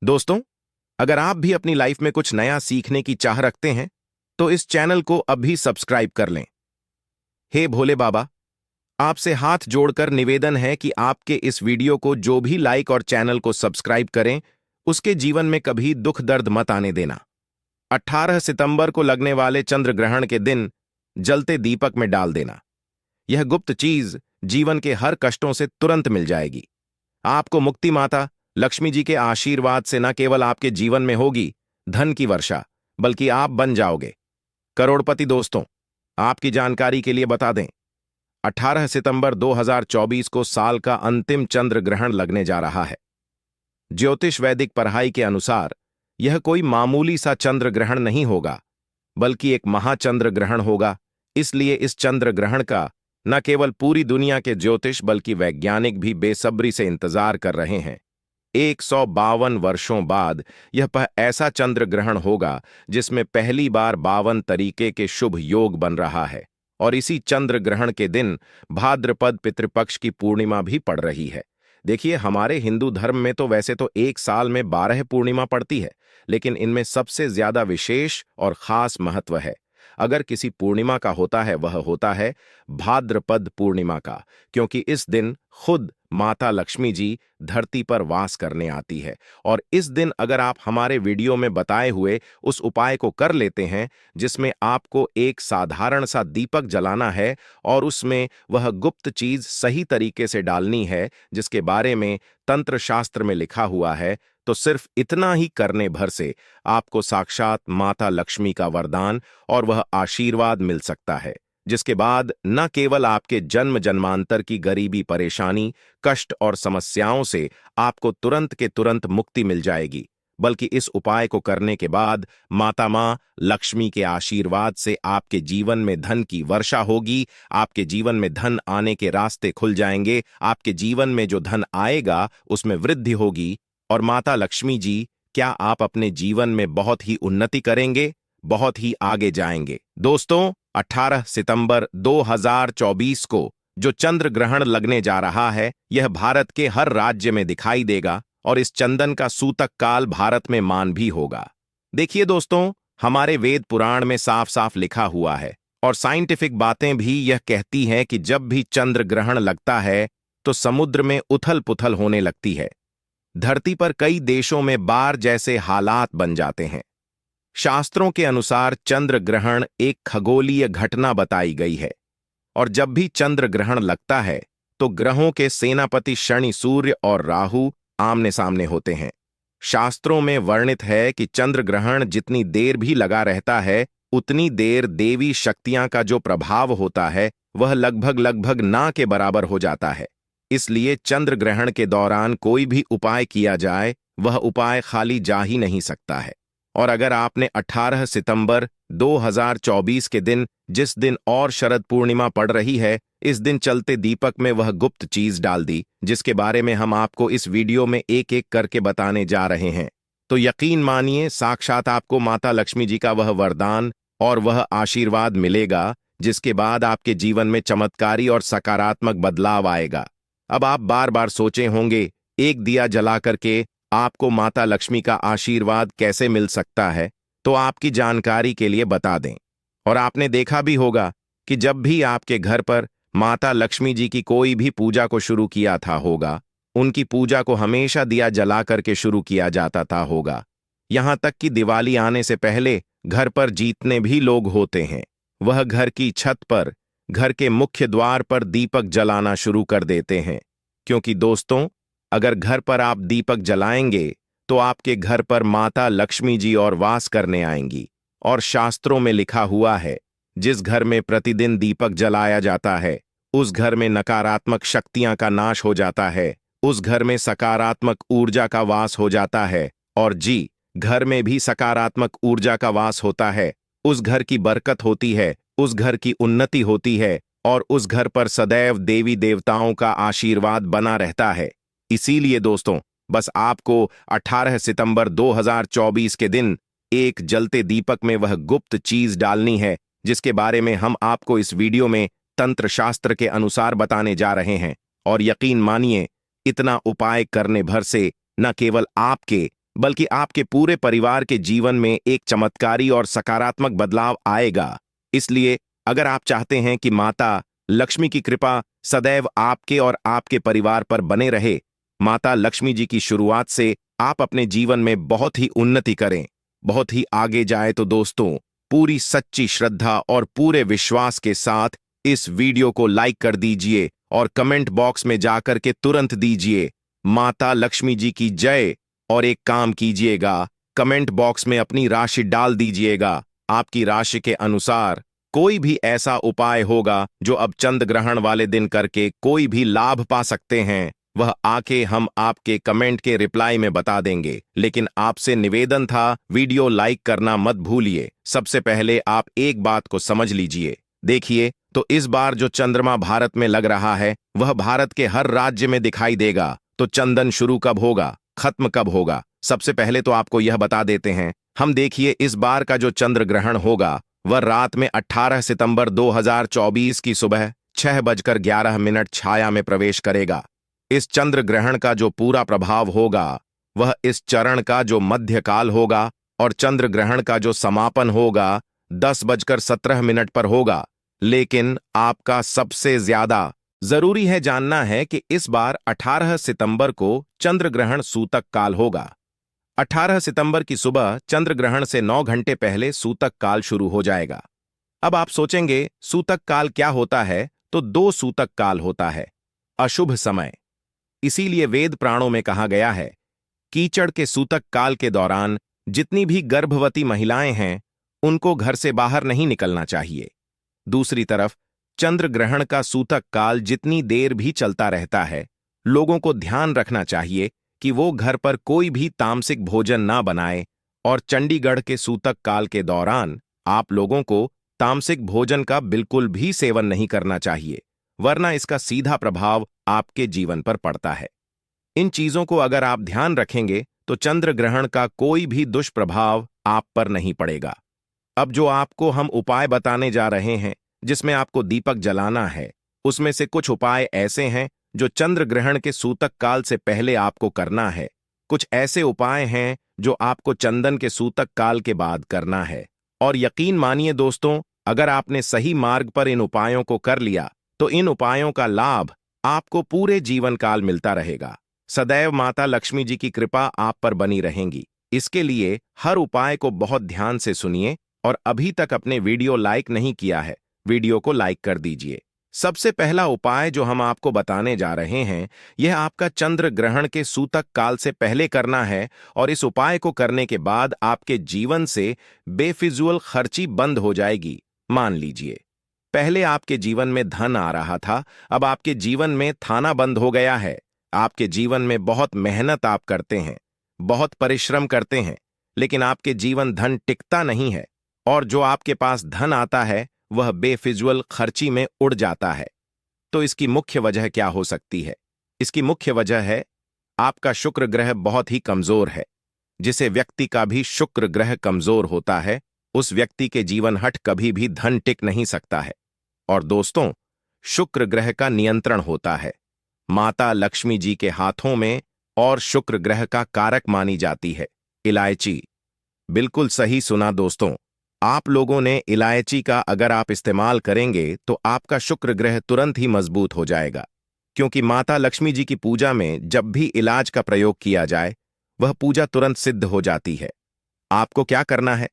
दोस्तों, अगर आप भी अपनी लाइफ में कुछ नया सीखने की चाह रखते हैं तो इस चैनल को अभी सब्सक्राइब कर लें। हे भोले बाबा, आपसे हाथ जोड़कर निवेदन है कि आपके इस वीडियो को जो भी लाइक और चैनल को सब्सक्राइब करें, उसके जीवन में कभी दुख दर्द मत आने देना। 18 सितंबर को लगने वाले चंद्र ग्रहण के दिन जलते दीपक में डाल देना। यह गुप्त चीज जीवन के हर कष्टों से तुरंत मिल जाएगी। आपको मुक्ति माता लक्ष्मी जी के आशीर्वाद से न केवल आपके जीवन में होगी धन की वर्षा, बल्कि आप बन जाओगे करोड़पति। दोस्तों, आपकी जानकारी के लिए बता दें, 18 सितंबर 2024 को साल का अंतिम चंद्र ग्रहण लगने जा रहा है। ज्योतिष वैदिक पढ़ाई के अनुसार यह कोई मामूली सा चंद्र ग्रहण नहीं होगा, बल्कि एक महाचंद्र ग्रहण होगा। इसलिए इस चंद्र ग्रहण का न केवल पूरी दुनिया के ज्योतिष बल्कि वैज्ञानिक भी बेसब्री से इंतजार कर रहे हैं। 152 वर्षों बाद यह ऐसा चंद्र ग्रहण होगा जिसमें पहली बार 52 तरीके के शुभ योग बन रहा है, और इसी चंद्र ग्रहण के दिन भाद्रपद पितृपक्ष की पूर्णिमा भी पड़ रही है। देखिए, हमारे हिंदू धर्म में तो वैसे तो एक साल में 12 पूर्णिमा पड़ती है, लेकिन इनमें सबसे ज्यादा विशेष और खास महत्व है। अगर किसी पूर्णिमा का होता है, वह होता है भाद्रपद पूर्णिमा का, क्योंकि इस दिन खुद माता लक्ष्मी जी धरती पर वास करने आती है। और इस दिन अगर आप हमारे वीडियो में बताए हुए उस उपाय को कर लेते हैं, जिसमें आपको एक साधारण सा दीपक जलाना है और उसमें वह गुप्त चीज सही तरीके से डालनी है जिसके बारे में तंत्र शास्त्र में लिखा हुआ है, तो सिर्फ इतना ही करने भर से आपको साक्षात माता लक्ष्मी का वरदान और वह आशीर्वाद मिल सकता है, जिसके बाद न केवल आपके जन्म जन्मांतर की गरीबी, परेशानी, कष्ट और समस्याओं से आपको तुरंत के तुरंत मुक्ति मिल जाएगी, बल्कि इस उपाय को करने के बाद माता मां लक्ष्मी के आशीर्वाद से आपके जीवन में धन की वर्षा होगी। आपके जीवन में धन आने के रास्ते खुल जाएंगे। आपके जीवन में जो धन आएगा उसमें वृद्धि होगी, और माता लक्ष्मी जी, क्या आप अपने जीवन में बहुत ही उन्नति करेंगे, बहुत ही आगे जाएंगे। दोस्तों, 18 सितंबर 2024 को जो चंद्र ग्रहण लगने जा रहा है, यह भारत के हर राज्य में दिखाई देगा, और इस चंदन का सूतक काल भारत में मान भी होगा। देखिए दोस्तों, हमारे वेद पुराण में साफ साफ लिखा हुआ है, और साइंटिफिक बातें भी यह कहती हैं कि जब भी चंद्र ग्रहण लगता है तो समुद्र में उथल पुथल होने लगती है। धरती पर कई देशों में बाढ़ जैसे हालात बन जाते हैं। शास्त्रों के अनुसार चंद्र ग्रहण एक खगोलीय घटना बताई गई है, और जब भी चंद्र ग्रहण लगता है तो ग्रहों के सेनापति शनि, सूर्य और राहु आमने सामने होते हैं। शास्त्रों में वर्णित है कि चंद्र ग्रहण जितनी देर भी लगा रहता है, उतनी देर देवी शक्तियां का जो प्रभाव होता है वह लगभग लगभग ना के बराबर हो जाता है। इसलिए चंद्र ग्रहण के दौरान कोई भी उपाय किया जाए, वह उपाय खाली जा ही नहीं सकता है। और अगर आपने 18 सितंबर 2024 के दिन, जिस दिन और शरद पूर्णिमा पड़ रही है, इस दिन चलते दीपक में वह गुप्त चीज डाल दी, जिसके बारे में हम आपको इस वीडियो में एक एक करके बताने जा रहे हैं, तो यकीन मानिए साक्षात आपको माता लक्ष्मी जी का वह वरदान और वह आशीर्वाद मिलेगा, जिसके बाद आपके जीवन में चमत्कारी और सकारात्मक बदलाव आएगा। अब आप बार बार सोचे होंगे, एक दिया जला करके आपको माता लक्ष्मी का आशीर्वाद कैसे मिल सकता है, तो आपकी जानकारी के लिए बता दें। और आपने देखा भी होगा कि जब भी आपके घर पर माता लक्ष्मी जी की कोई भी पूजा को शुरू किया था होगा, उनकी पूजा को हमेशा दिया जला करके शुरू किया जाता था होगा। यहां तक कि दिवाली आने से पहले घर पर जितने भी लोग होते हैं, वह घर की छत पर, घर के मुख्य द्वार पर दीपक जलाना शुरू कर देते हैं, क्योंकि दोस्तों, अगर घर पर आप दीपक जलाएंगे तो आपके घर पर माता लक्ष्मी जी और वास करने आएंगी। और शास्त्रों में लिखा हुआ है, जिस घर में प्रतिदिन दीपक जलाया जाता है, उस घर में नकारात्मक शक्तियां का नाश हो जाता है, उस घर में सकारात्मक ऊर्जा का वास हो जाता है। और जी, घर में भी सकारात्मक ऊर्जा का वास होता है, उस घर की बरकत होती है, उस घर की उन्नति होती है, और उस घर पर सदैव देवी देवताओं का आशीर्वाद बना रहता है। इसीलिए दोस्तों, बस आपको 18 सितंबर 2024 के दिन एक जलते दीपक में वह गुप्त चीज डालनी है, जिसके बारे में हम आपको इस वीडियो में तंत्र शास्त्र के अनुसार बताने जा रहे हैं। और यकीन मानिए, इतना उपाय करने भर से न केवल आपके बल्कि आपके पूरे परिवार के जीवन में एक चमत्कारी और सकारात्मक बदलाव आएगा। इसलिए अगर आप चाहते हैं कि माता लक्ष्मी की कृपा सदैव आपके और आपके परिवार पर बने रहे, माता लक्ष्मी जी की शुरुआत से आप अपने जीवन में बहुत ही उन्नति करें, बहुत ही आगे जाए, तो दोस्तों पूरी सच्ची श्रद्धा और पूरे विश्वास के साथ इस वीडियो को लाइक कर दीजिए और कमेंट बॉक्स में जाकर के तुरंत दीजिए माता लक्ष्मी जी की जय। और एक काम कीजिएगा, कमेंट बॉक्स में अपनी राशि डाल दीजिएगा। आपकी राशि के अनुसार कोई भी ऐसा उपाय होगा जो अब चंद्र ग्रहण वाले दिन करके कोई भी लाभ पा सकते हैं, वह आके हम आपके कमेंट के रिप्लाई में बता देंगे। लेकिन आपसे निवेदन था, वीडियो लाइक करना मत भूलिए। सबसे पहले आप एक बात को समझ लीजिए। देखिए तो इस बार जो चंद्रमा भारत में लग रहा है वह भारत के हर राज्य में दिखाई देगा। तो चंदन शुरू कब होगा, खत्म कब होगा, सबसे पहले तो आपको यह बता देते हैं हम। देखिए इस बार का जो चंद्र ग्रहण होगा वह रात में 18 सितंबर 2024 की सुबह 6:11 छाया में प्रवेश करेगा। इस चंद्र ग्रहण का जो पूरा प्रभाव होगा वह इस चरण का जो मध्यकाल होगा और चंद्र ग्रहण का जो समापन होगा 10:17 पर होगा। लेकिन आपका सबसे ज्यादा जरूरी है जानना है कि इस बार 18 सितंबर को चंद्र ग्रहण सूतक काल होगा। 18 सितंबर की सुबह चंद्र ग्रहण से 9 घंटे पहले सूतक काल शुरू हो जाएगा। अब आप सोचेंगे सूतक काल क्या होता है, तो 2 सूतक काल होता है, अशुभ समय। इसीलिए वेद प्राणों में कहा गया है कीचड़ के सूतक काल के दौरान जितनी भी गर्भवती महिलाएं हैं उनको घर से बाहर नहीं निकलना चाहिए। दूसरी तरफ चंद्र ग्रहण का सूतक काल जितनी देर भी चलता रहता है, लोगों को ध्यान रखना चाहिए कि वो घर पर कोई भी तामसिक भोजन ना बनाए। और चंडीगढ़ के सूतक काल के दौरान आप लोगों को तामसिक भोजन का बिल्कुल भी सेवन नहीं करना चाहिए, वरना इसका सीधा प्रभाव आपके जीवन पर पड़ता है। इन चीजों को अगर आप ध्यान रखेंगे तो चंद्र ग्रहण का कोई भी दुष्प्रभाव आप पर नहीं पड़ेगा। अब जो आपको हम उपाय बताने जा रहे हैं जिसमें आपको दीपक जलाना है, उसमें से कुछ उपाय ऐसे हैं जो चंद्र ग्रहण के सूतक काल से पहले आपको करना है। कुछ ऐसे उपाय हैं जो आपको चंदन के सूतक काल के बाद करना है। और यकीन मानिए दोस्तों, अगर आपने सही मार्ग पर इन उपायों को कर लिया तो इन उपायों का लाभ आपको पूरे जीवन काल मिलता रहेगा। सदैव माता लक्ष्मी जी की कृपा आप पर बनी रहेगी। इसके लिए हर उपाय को बहुत ध्यान से सुनिए और अभी तक अपने वीडियो लाइक नहीं किया है, वीडियो को लाइक कर दीजिए। सबसे पहला उपाय जो हम आपको बताने जा रहे हैं यह आपका चंद्र ग्रहण के सूतक काल से पहले करना है। और इस उपाय को करने के बाद आपके जीवन से बेफिजूल खर्ची बंद हो जाएगी। मान लीजिए पहले आपके जीवन में धन आ रहा था, अब आपके जीवन में थाना बंद हो गया है। आपके जीवन में बहुत मेहनत आप करते हैं, बहुत परिश्रम करते हैं, लेकिन आपके जीवन धन टिकता नहीं है और जो आपके पास धन आता है वह बेफिजूल खर्ची में उड़ जाता है। तो इसकी मुख्य वजह क्या हो सकती है? इसकी मुख्य वजह है आपका शुक्र ग्रह बहुत ही कमजोर है। जिसे व्यक्ति का भी शुक्र ग्रह कमजोर होता है उस व्यक्ति के जीवन हट कभी भी धन टिक नहीं सकता है। और दोस्तों, शुक्र ग्रह का नियंत्रण होता है माता लक्ष्मी जी के हाथों में और शुक्र ग्रह का कारक मानी जाती है इलायची। बिल्कुल सही सुना दोस्तों, आप लोगों ने इलायची का अगर आप इस्तेमाल करेंगे तो आपका शुक्र ग्रह तुरंत ही मजबूत हो जाएगा। क्योंकि माता लक्ष्मी जी की पूजा में जब भी इलाज का प्रयोग किया जाए वह पूजा तुरंत सिद्ध हो जाती है। आपको क्या करना है,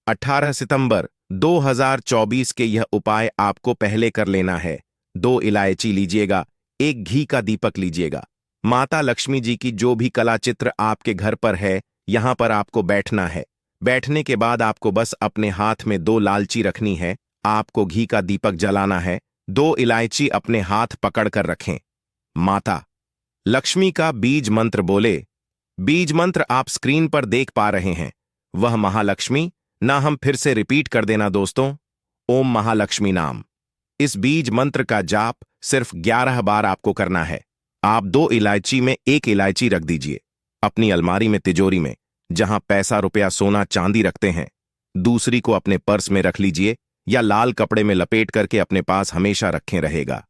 18 सितंबर 2024 के यह उपाय आपको पहले कर लेना है। 2 इलायची लीजिएगा, 1 घी का दीपक लीजिएगा। माता लक्ष्मी जी की जो भी कला चित्र आपके घर पर है यहां पर आपको बैठना है। बैठने के बाद आपको बस अपने हाथ में 2 लालची रखनी है, आपको घी का दीपक जलाना है, 2 इलायची अपने हाथ पकड़ कर रखें। माता लक्ष्मी का बीज मंत्र बोले। बीज मंत्र आप स्क्रीन पर देख पा रहे हैं, वह महालक्ष्मी ना हम फिर से रिपीट कर देना दोस्तों, ओम महालक्ष्मी नाम। इस बीज मंत्र का जाप सिर्फ 11 बार आपको करना है। आप 2 इलायची में 1 इलायची रख दीजिए अपनी अलमारी में, तिजोरी में, जहां पैसा रुपया सोना चांदी रखते हैं। दूसरी को अपने पर्स में रख लीजिए या लाल कपड़े में लपेट करके अपने पास हमेशा रखे रहेगा।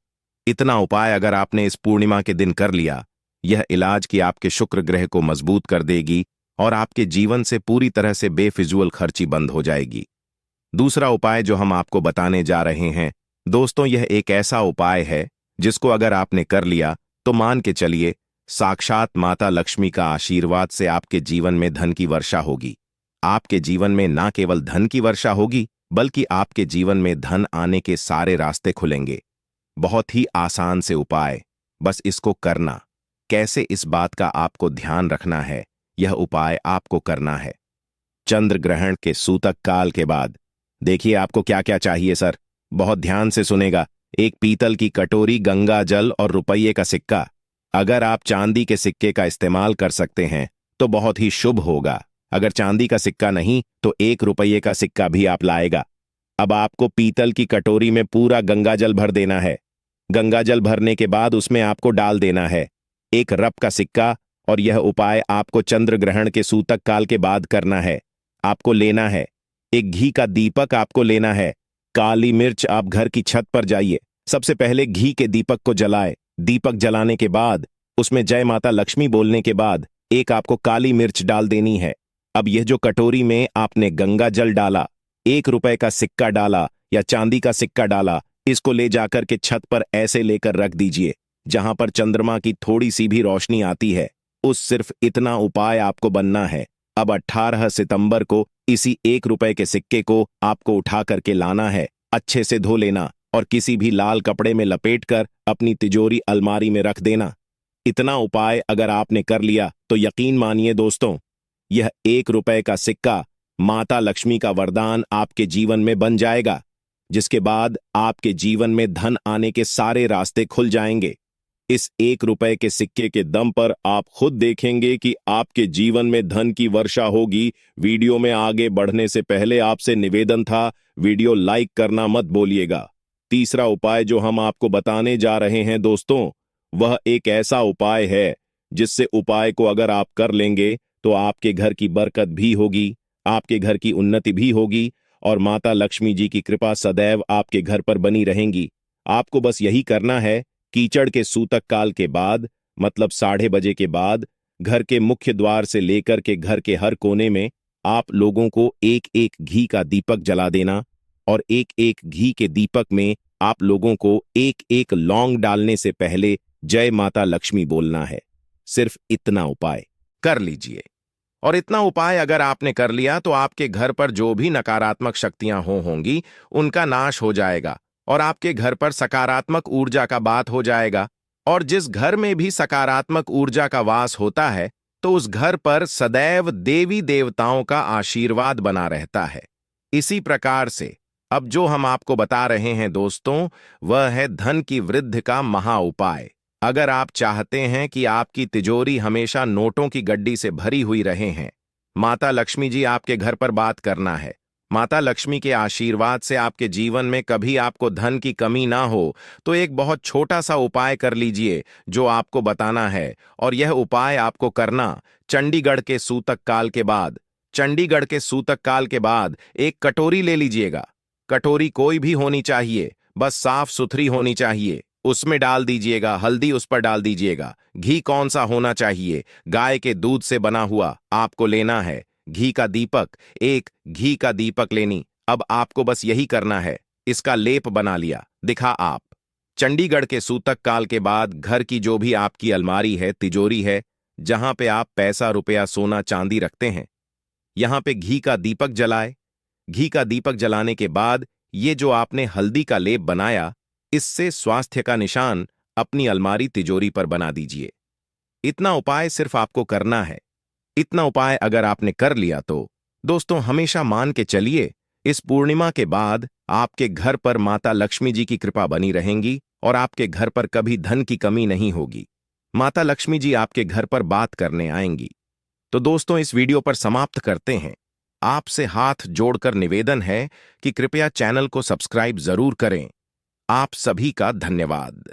इतना उपाय अगर आपने इस पूर्णिमा के दिन कर लिया, यह इलाज की आपके शुक्र ग्रह को मजबूत कर देगी और आपके जीवन से पूरी तरह से बेफिजूल खर्ची बंद हो जाएगी। दूसरा उपाय जो हम आपको बताने जा रहे हैं दोस्तों, यह एक ऐसा उपाय है जिसको अगर आपने कर लिया तो मान के चलिए साक्षात माता लक्ष्मी का आशीर्वाद से आपके जीवन में धन की वर्षा होगी। आपके जीवन में ना केवल धन की वर्षा होगी बल्कि आपके जीवन में धन आने के सारे रास्ते खुलेंगे। बहुत ही आसान से उपाय, बस इसको करना। कैसे, इस बात का आपको ध्यान रखना है। यह उपाय आपको करना है चंद्र ग्रहण के सूतक काल के बाद। देखिए आपको क्या क्या चाहिए सर, बहुत ध्यान से सुनेगा। एक पीतल की कटोरी, गंगा जल और रुपये का सिक्का। अगर आप चांदी के सिक्के का इस्तेमाल कर सकते हैं तो बहुत ही शुभ होगा। अगर चांदी का सिक्का नहीं तो 1 रुपये का सिक्का भी आप लाएगा। अब आपको पीतल की कटोरी में पूरा गंगा जल भर देना है। गंगा जल भरने के बाद उसमें आपको डाल देना है 1 रप का सिक्का। और यह उपाय आपको चंद्र ग्रहण के सूतक काल के बाद करना है। आपको लेना है एक घी का दीपक, आपको लेना है काली मिर्च। आप घर की छत पर जाइए, सबसे पहले घी के दीपक को जलाए। दीपक जलाने के बाद उसमें जय माता लक्ष्मी बोलने के बाद एक आपको काली मिर्च डाल देनी है। अब यह जो कटोरी में आपने गंगा जल डाला, 1 रुपए का सिक्का डाला या चांदी का सिक्का डाला, इसको ले जाकर के छत पर ऐसे लेकर रख दीजिए जहां पर चंद्रमा की थोड़ी सी भी रोशनी आती है। उस सिर्फ इतना उपाय आपको बनना है। अब 18 सितंबर को इसी 1 रुपए के सिक्के को आपको उठा करके लाना है, अच्छे से धो लेना और किसी भी लाल कपड़े में लपेटकर अपनी तिजोरी अलमारी में रख देना। इतना उपाय अगर आपने कर लिया तो यकीन मानिए दोस्तों, यह 1 रुपए का सिक्का माता लक्ष्मी का वरदान आपके जीवन में बन जाएगा, जिसके बाद आपके जीवन में धन आने के सारे रास्ते खुल जाएंगे। इस 1 रुपए के सिक्के के दम पर आप खुद देखेंगे कि आपके जीवन में धन की वर्षा होगी। वीडियो में आगे बढ़ने से पहले आपसे निवेदन था, वीडियो लाइक करना मत भूलिएगा। तीसरा उपाय जो हम आपको बताने जा रहे हैं दोस्तों, वह एक ऐसा उपाय है जिससे उपाय को अगर आप कर लेंगे तो आपके घर की बरकत भी होगी, आपके घर की उन्नति भी होगी और माता लक्ष्मी जी की कृपा सदैव आपके घर पर बनी रहेंगी। आपको बस यही करना है, कीचड़ के सूतक काल के बाद मतलब 6:30 के बाद घर के मुख्य द्वार से लेकर के घर के हर कोने में आप लोगों को 1-1 घी का दीपक जला देना और 1-1 घी के दीपक में आप लोगों को 1-1 लौंग डालने से पहले जय माता लक्ष्मी बोलना है। सिर्फ इतना उपाय कर लीजिए। और इतना उपाय अगर आपने कर लिया तो आपके घर पर जो भी नकारात्मक शक्तियां होंगी उनका नाश हो जाएगा और आपके घर पर सकारात्मक ऊर्जा का बात हो जाएगा। और जिस घर में भी सकारात्मक ऊर्जा का वास होता है तो उस घर पर सदैव देवी देवताओं का आशीर्वाद बना रहता है। इसी प्रकार से अब जो हम आपको बता रहे हैं दोस्तों, वह है धन की वृद्धि का महा उपाय। अगर आप चाहते हैं कि आपकी तिजोरी हमेशा नोटों की गड्डी से भरी हुई रहे हैं, माता लक्ष्मी जी आपके घर पर बात करना है, माता लक्ष्मी के आशीर्वाद से आपके जीवन में कभी आपको धन की कमी ना हो, तो एक बहुत छोटा सा उपाय कर लीजिए जो आपको बताना है। और यह उपाय आपको करना चंडीगढ़ के सूतक काल के बाद। चंडीगढ़ के सूतक काल के बाद एक कटोरी ले लीजिएगा। कटोरी कोई भी होनी चाहिए, बस साफ सुथरी होनी चाहिए। उसमें डाल दीजिएगा हल्दी, उस पर डाल दीजिएगा घी। कौन सा होना चाहिए? गाय के दूध से बना हुआ आपको लेना है। घी का दीपक, 1 घी का दीपक लेनी। अब आपको बस यही करना है, इसका लेप बना लिया, दिखा आप। चंडीगढ़ के सूतक काल के बाद घर की जो भी आपकी अलमारी है, तिजोरी है, जहां पे आप पैसा रुपया सोना चांदी रखते हैं, यहां पे घी का दीपक जलाए। घी का दीपक जलाने के बाद ये जो आपने हल्दी का लेप बनाया, इससे स्वास्थ्य का निशान अपनी अलमारी तिजोरी पर बना दीजिए। इतना उपाय सिर्फ आपको करना है। इतना उपाय अगर आपने कर लिया तो दोस्तों हमेशा मान के चलिए, इस पूर्णिमा के बाद आपके घर पर माता लक्ष्मी जी की कृपा बनी रहेंगी और आपके घर पर कभी धन की कमी नहीं होगी। माता लक्ष्मी जी आपके घर पर बात करने आएंगी। तो दोस्तों इस वीडियो पर समाप्त करते हैं। आपसे हाथ जोड़कर निवेदन है कि कृपया चैनल को सब्सक्राइब जरूर करें। आप सभी का धन्यवाद।